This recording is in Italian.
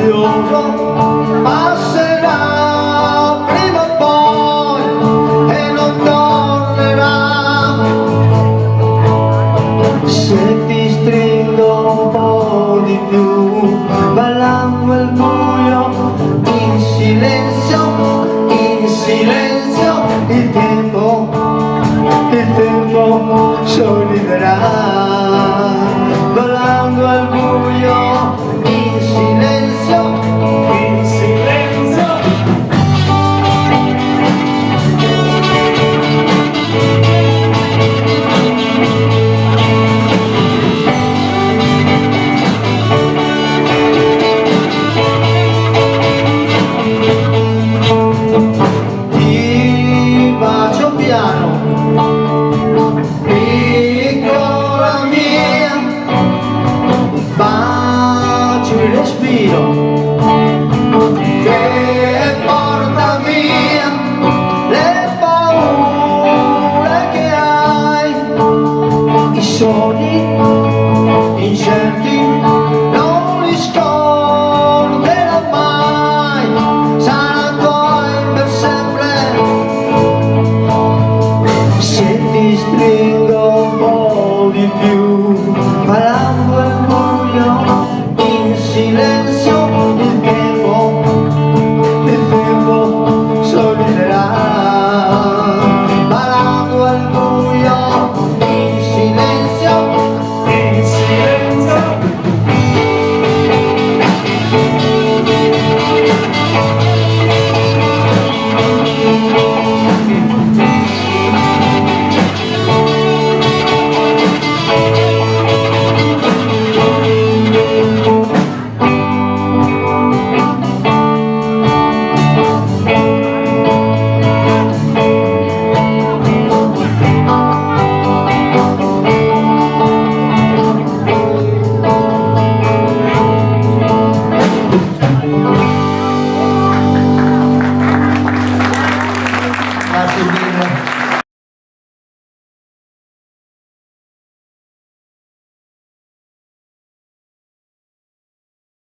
silenzioso passerà prima o poi e non tornerà. Se ti stringo un po' di più, ballando al buio, in silenzio, il tempo sorriderà. Ballando al buio, in silenzio, in silenzio. Ti bacio piano, piccola mia, bacio il respiro